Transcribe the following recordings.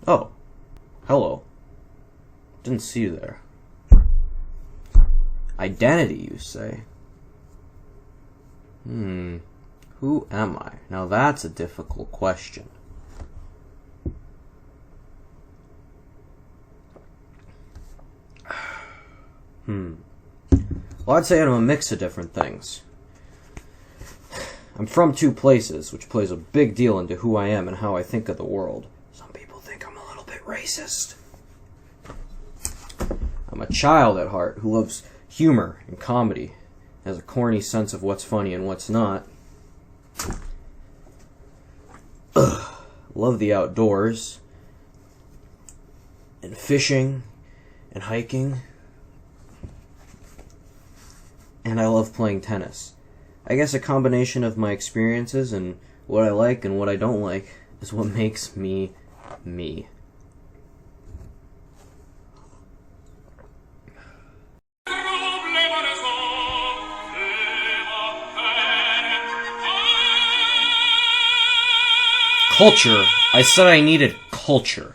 Oh, hello. Didn't see you there. Identity, you say? Who am I? Now that's a difficult question. Well, I'd say I'm a mix of different things. I'm from two places, which plays a big deal into who I am and how I think of the world. Some people think I'm a little bit racist. I'm a child at heart who loves humor and comedy, has a corny sense of what's funny and what's not. Love the outdoors, and fishing, and hiking, and I love playing tennis. I guess a combination of my experiences and what I like and what I don't like is what makes me me. Culture. I said I needed culture.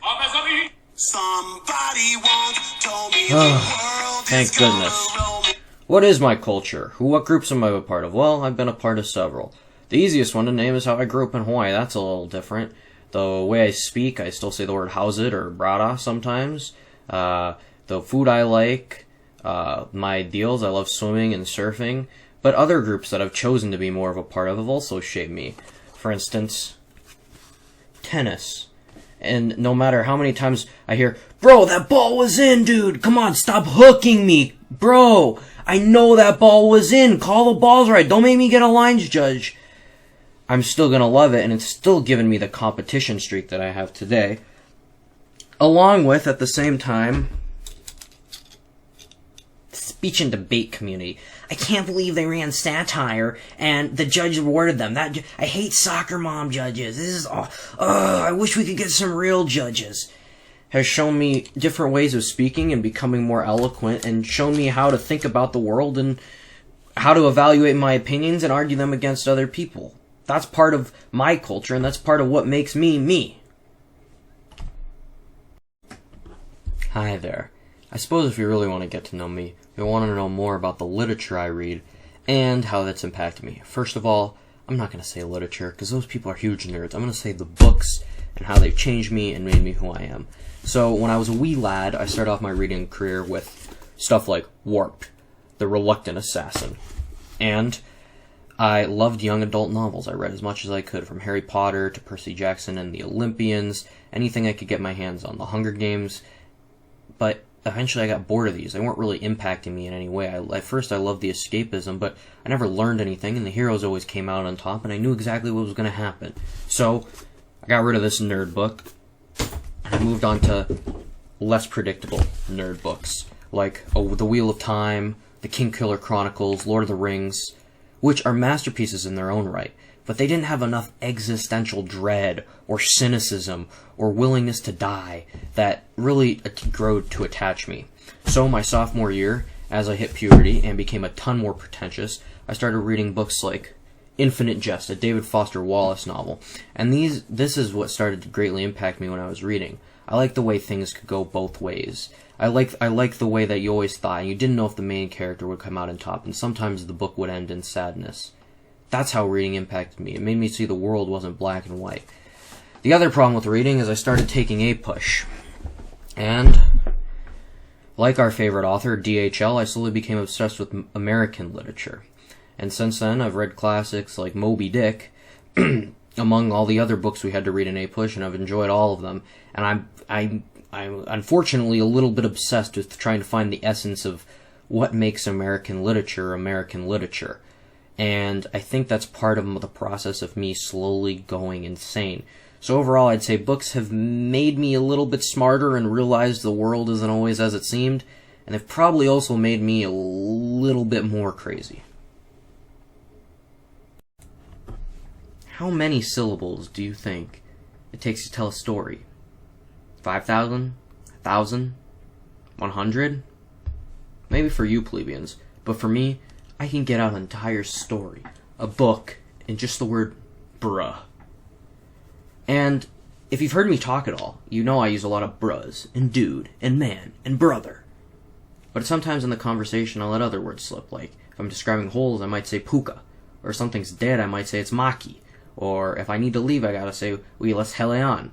Somebody once told me the world Thank is gonna goodness. roll me. What is my culture? What groups am I a part of? Well, I've been a part of several. The easiest one to name is how I grew up in Hawaii. That's a little different. The way I speak, I still say the word how's it or brada sometimes. The food I like, my ideals, I love swimming and surfing. But other groups that I've chosen to be more of a part of have also shaped me. For instance, tennis. And no matter how many times I hear, bro, that ball was in, dude. Come on, stop hooking me. Bro, I know that ball was in. Call the balls right. Don't make me get a lines judge. I'm still going to love it, and it's still giving me the competition streak that I have today. Along with, at the same time, speech and debate community. I can't believe they ran satire and the judge rewarded them. I hate soccer mom judges. This is I wish we could get some real judges. Has shown me different ways of speaking and becoming more eloquent, and shown me how to think about the world and how to evaluate my opinions and argue them against other people. That's part of my culture, and that's part of what makes me me. Hi there. I suppose if you really want to get to know me, you'll want to know more about the literature I read and how that's impacted me. First of all, I'm not going to say literature because those people are huge nerds. I'm going to say the books and how they've changed me and made me who I am. So when I was a wee lad, I started off my reading career with stuff like Warped, The Reluctant Assassin, and I loved young adult novels. I read as much as I could, from Harry Potter to Percy Jackson and the Olympians, anything I could get my hands on, The Hunger Games. But eventually I got bored of these. They weren't really impacting me in any way. At first I loved the escapism, but I never learned anything, and the heroes always came out on top, and I knew exactly what was going to happen. So I got rid of this nerd book, and I moved on to less predictable nerd books, like The Wheel of Time, The Kingkiller Chronicles, Lord of the Rings, which are masterpieces in their own right, but they didn't have enough existential dread or cynicism or willingness to die that really grew to attach me. So my sophomore year, as I hit puberty and became a ton more pretentious, I started reading books like Infinite Jest, a David Foster Wallace novel, and this is what started to greatly impact me when I was reading. I like the way things could go both ways. I like the way that you always thought you didn't know if the main character would come out on top, and sometimes the book would end in sadness. That's how reading impacted me. It made me see the world wasn't black and white. The other problem with reading is I started taking APUSH. And like our favorite author, DHL, I slowly became obsessed with American literature. And since then, I've read classics like Moby Dick, among all the other books we had to read in APUSH, and I've enjoyed all of them. And I'm unfortunately a little bit obsessed with trying to find the essence of what makes American literature. And I think that's part of the process of me slowly going insane. So overall, I'd say books have made me a little bit smarter and realized the world isn't always as it seemed, and they've probably also made me a little bit more crazy. How many syllables do you think it takes to tell a story? 5,000? 1,000? 100? Maybe for you plebeians, but for me, I can get out an entire story, a book, in just the word bruh. And if you've heard me talk at all, you know I use a lot of bruz, and dude, and man, and brother. But sometimes in the conversation I'll let other words slip, like if I'm describing holes I might say puka, or if something's dead I might say it's maki, or if I need to leave I gotta say we let's heleon.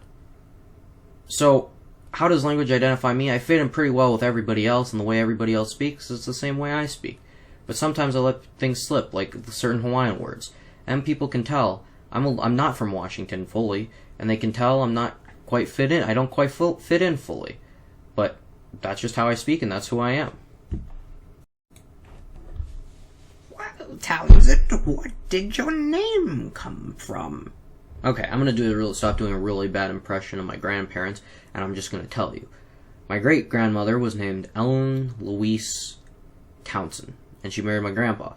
So, how does language identify me? I fit in pretty well with everybody else, and the way everybody else speaks is the same way I speak. But sometimes I let things slip, like certain Hawaiian words, and people can tell I'm not from Washington fully, and they can tell I'm not quite fit in. I don't quite fit in fully, but that's just how I speak, and that's who I am. Well, Townsend, what did your name come from? Okay, I'm gonna stop doing a really bad impression of my grandparents, and I'm just gonna tell you. My great grandmother was named Ellen Louise Townsend, and she married my grandpa,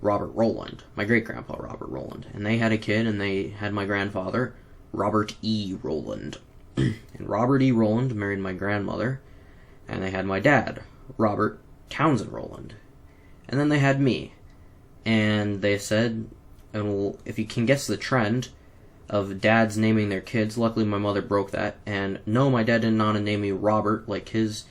Robert Rowland, my great grandpa Robert Rowland, and they had a kid, and they had my grandfather, Robert E. Rowland, and Robert E. Rowland married my grandmother, and they had my dad, Robert Townsend Rowland, and then they had me, and they said, and if you can guess the trend of dads naming their kids. Luckily, my mother broke that. And no, my dad didn't want to name me Robert like his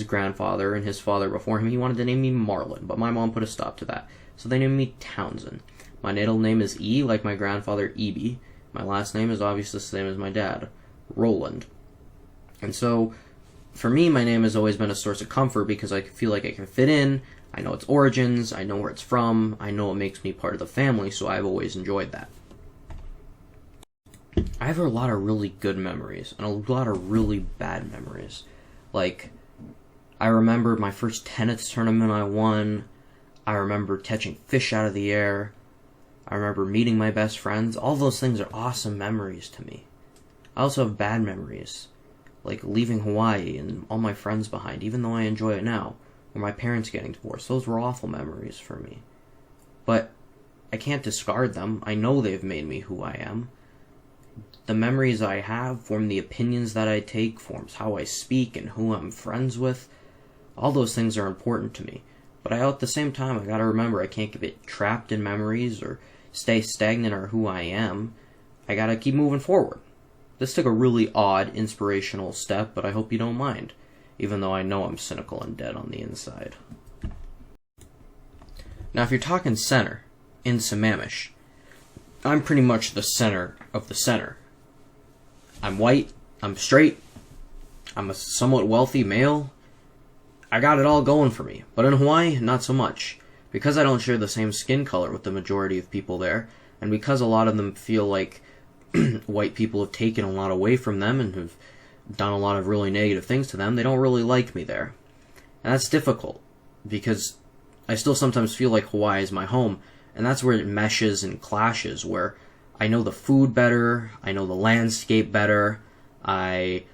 grandfather and his father before him. He wanted to name me Marlon, but my mom put a stop to that. So they named me Townsend. My natal name is E, like my grandfather, Eby. My last name is obviously the same as my dad, Rowland. And so, for me, my name has always been a source of comfort because I feel like I can fit in. I know its origins. I know where it's from. I know it makes me part of the family, so I've always enjoyed that. I have a lot of really good memories and a lot of really bad memories. Like, I remember my first tennis tournament I won. I remember catching fish out of the air. I remember meeting my best friends. All those things are awesome memories to me. I also have bad memories, like leaving Hawaii and all my friends behind, even though I enjoy it now, or my parents getting divorced. Those were awful memories for me. But I can't discard them. I know they've made me who I am. The memories I have form the opinions that I take, forms how I speak and who I'm friends with. All those things are important to me. But at the same time, I gotta remember I can't get trapped in memories or stay stagnant or who I am. I gotta keep moving forward. This took a really odd, inspirational step, but I hope you don't mind, even though I know I'm cynical and dead on the inside. Now, if you're talking center, in Sammamish, I'm pretty much the center of the center. I'm white, I'm straight, I'm a somewhat wealthy male. I got it all going for me. But in Hawaii, not so much. Because I don't share the same skin color with the majority of people there, and because a lot of them feel like white people have taken a lot away from them and have done a lot of really negative things to them, they don't really like me there. And that's difficult, because I still sometimes feel like Hawaii is my home, and that's where it meshes and clashes, where I know the food better, I know the landscape better, I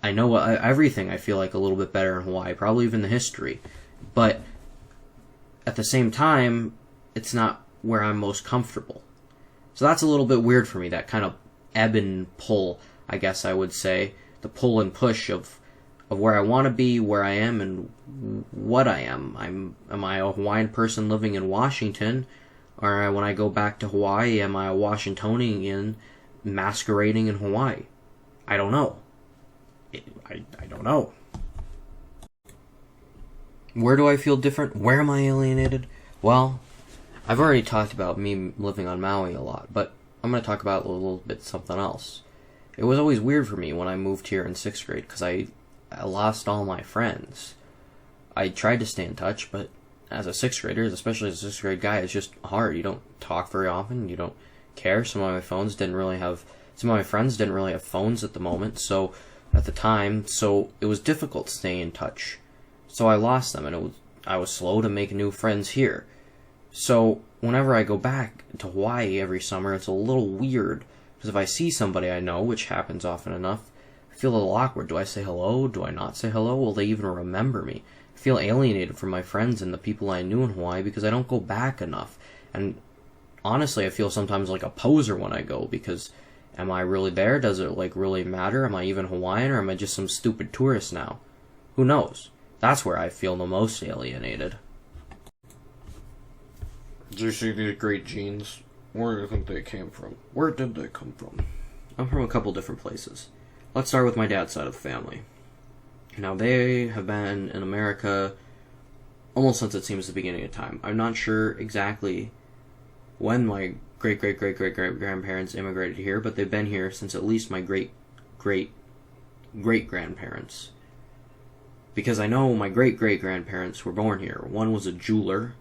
know everything I feel like a little bit better in Hawaii, probably even the history. But at the same time, it's not where I'm most comfortable. So that's a little bit weird for me, that kind of ebb and pull, I guess I would say, the pull and push of where I want to be, where I am, and what I am. Am I a Hawaiian person living in Washington? Or when I go back to Hawaii, am I a Washingtonian masquerading in Hawaii? I don't know. I don't know. Where do I feel different? Where am I alienated? Well, I've already talked about me living on Maui a lot, but I'm going to talk about a little bit something else. It was always weird for me when I moved here in 6th grade, because I lost all my friends. I tried to stay in touch, but as a 6th grader, especially as a 6th grade guy, it's just hard. You don't talk very often, you don't care. Some of my friends didn't really have phones at the moment, at the time, so it was difficult staying in touch. So I lost them, and I was slow to make new friends here. So whenever I go back to Hawaii every summer, it's a little weird, because if I see somebody I know, which happens often enough, I feel a little awkward. Do I say hello? Do I not say hello? Will they even remember me? I feel alienated from my friends and the people I knew in Hawaii because I don't go back enough. And honestly, I feel sometimes like a poser when I go, because am I really there? Does it really matter? Am I even Hawaiian, or am I just some stupid tourist now? Who knows? That's where I feel the most alienated. Did you see these great jeans? Where do you think they came from? Where did they come from? I'm from a couple different places. let's start with my dad's side of the family. Now, they have been in America almost since it seems the beginning of time. I'm not sure exactly when my great-great-great-great-great-grandparents immigrated here, but they've been here since at least my great-great-great-grandparents. Because I know my great-great-grandparents were born here. One was a jeweler,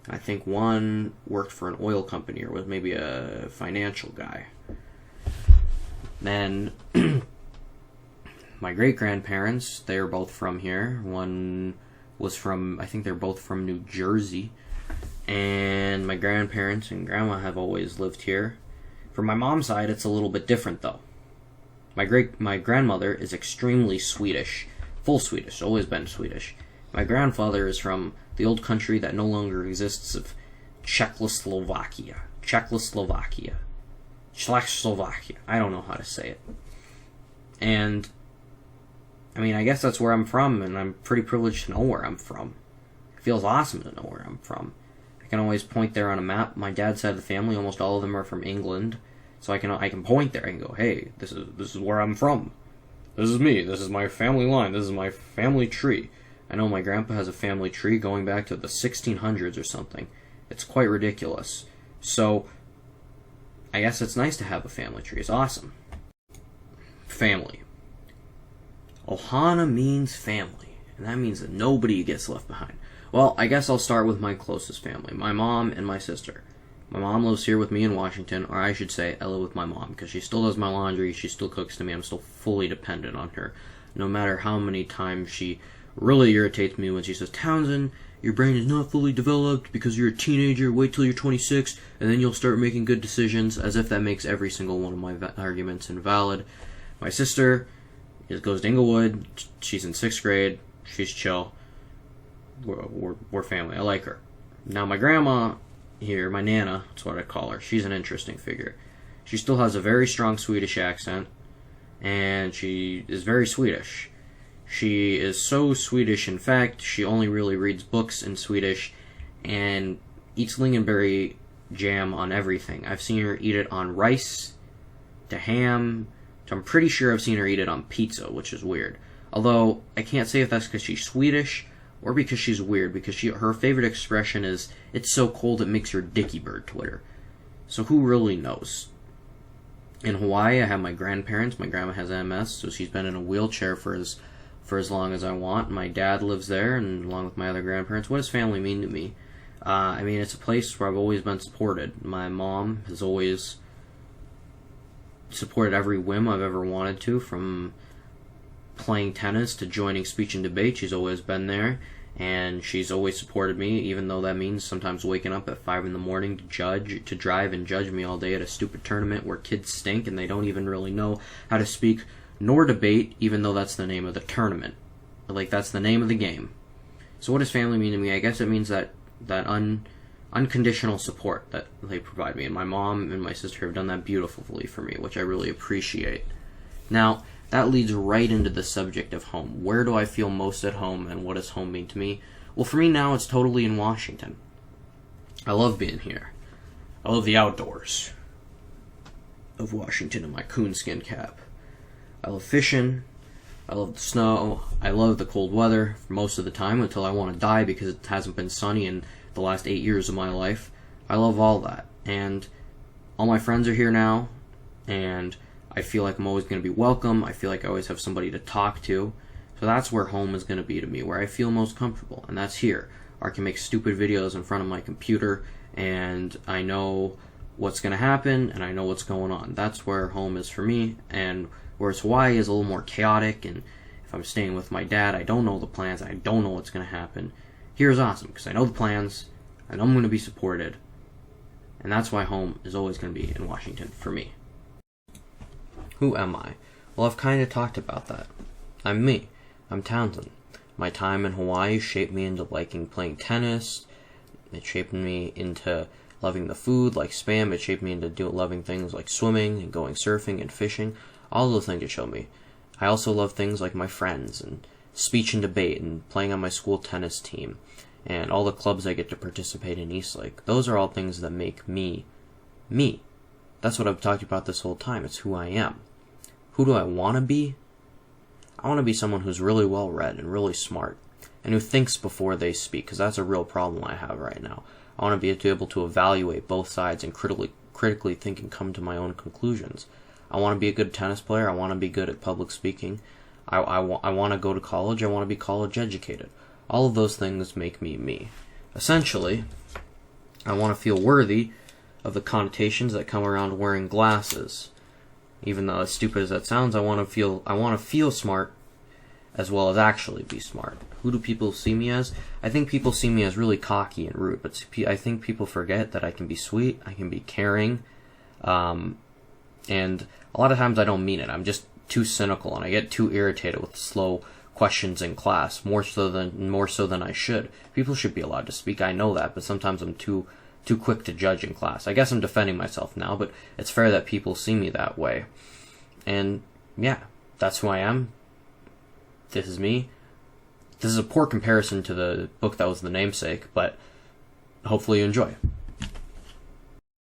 and I think one worked for an oil company or was maybe a financial guy. Then my great-grandparents, they are both from here. One was from, I think they're both from New Jersey. And my grandparents and grandma have always lived here. For my mom's side, it's a little bit different, though. My grandmother is extremely Swedish. Full Swedish, always been Swedish. My grandfather is from the old country that no longer exists of Czechoslovakia. I don't know how to say it. And, I mean, I guess that's where I'm from, and I'm pretty privileged to know where I'm from. It feels awesome to know where I'm from. I can always point there on a map. My dad's side of the family, almost all of them are from England. So I can point there and go, hey, this is where I'm from. This is me. This is my family line. This is my family tree. I know my grandpa has a family tree going back to the 1600s or something. It's quite ridiculous. So, I guess it's nice to have a family tree. It's awesome. Family. Ohana means family, and that means that nobody gets left behind. Well, I guess I'll start with my closest family, my mom and my sister. My mom lives here with me in Washington, or I should say, I live with my mom, because she still does my laundry, she still cooks to me, I'm still fully dependent on her. No matter how many times she really irritates me when she says, Townsend, your brain is not fully developed because you're a teenager, wait till you're 26, and then you'll start making good decisions, as if that makes every single one of my arguments invalid. My sister goes to Inglewood, she's in 6th grade, she's chill, we're family, I like her. Now my grandma here, my Nana, that's what I call her, she's an interesting figure. She still has a very strong Swedish accent, and she is very Swedish. She is so Swedish, in fact, she only really reads books in Swedish and eats lingonberry jam on everything. I've seen her eat it on rice, to ham, to I'm pretty sure I've seen her eat it on pizza, which is weird. Although, I can't say if that's because she's Swedish or because she's weird, because her favorite expression is, it's so cold it makes your dicky bird twitter. So who really knows? In Hawaii, I have my grandparents. My grandma has MS, so she's been in a wheelchair for as long as I want. My dad lives there, and along with my other grandparents. What does family mean to me? I mean, it's a place where I've always been supported. My mom has always supported every whim I've ever wanted to, from playing tennis to joining speech and debate. She's always been there, and she's always supported me, even though that means sometimes waking up at 5 in the morning to drive and judge me all day at a stupid tournament where kids stink and they don't even really know how to speak nor debate, even though that's the name of the tournament. Like, that's the name of the game. So what does family mean to me? I guess it means that unconditional support that they provide me, and my mom and my sister have done that beautifully for me, which I really appreciate. Now, that leads right into the subject of home. Where do I feel most at home, and what does home mean to me? Well, for me now, it's totally in Washington. I love being here. I love the outdoors of Washington in my coonskin cap. I love fishing. I love the snow. I love the cold weather for most of the time until I want to die because it hasn't been sunny in the last 8 years of my life. I love all that. And all my friends are here now, and I feel like I'm always going to be welcome. I feel like I always have somebody to talk to. So that's where home is going to be to me, where I feel most comfortable, and that's here. Or I can make stupid videos in front of my computer, and I know what's going to happen, and I know what's going on. That's where home is for me, and whereas Hawaii is a little more chaotic, and if I'm staying with my dad, I don't know the plans, I don't know what's going to happen. Here is awesome, because I know the plans, I know I'm going to be supported, and that's why home is always going to be in Washington for me. Who am I? Well, I've kind of talked about that. I'm me. I'm Townsend. My time in Hawaii shaped me into liking playing tennis. It shaped me into loving the food like Spam. It shaped me into loving things like swimming and going surfing and fishing. All those things it showed me. I also love things like my friends and speech and debate and playing on my school tennis team and all the clubs I get to participate in Eastlake. Those are all things that make me, me. That's what I've talked about this whole time. It's who I am. Who do I want to be? I want to be someone who's really well read and really smart, and who thinks before they speak, because that's a real problem I have right now. I want to be able to evaluate both sides and critically think and come to my own conclusions. I want to be a good tennis player. I want to be good at public speaking. I want to go to college. I want to be college educated. All of those things make me me. Essentially, I want to feel worthy of the connotations that come around wearing glasses. Even though as stupid as that sounds, I want to feel smart as well as actually be smart. Who do people see me as? I think people see me as really cocky and rude, but I think people forget that I can be sweet, I can be caring, and a lot of times I don't mean it. I'm just too cynical, and I get too irritated with slow questions in class, more so than I should. People should be allowed to speak, I know that, but sometimes I'm too quick to judge in class. I guess I'm defending myself now, but it's fair that people see me that way. And yeah, that's who I am. This is me. This is a poor comparison to the book that was The Namesake, but hopefully you enjoy.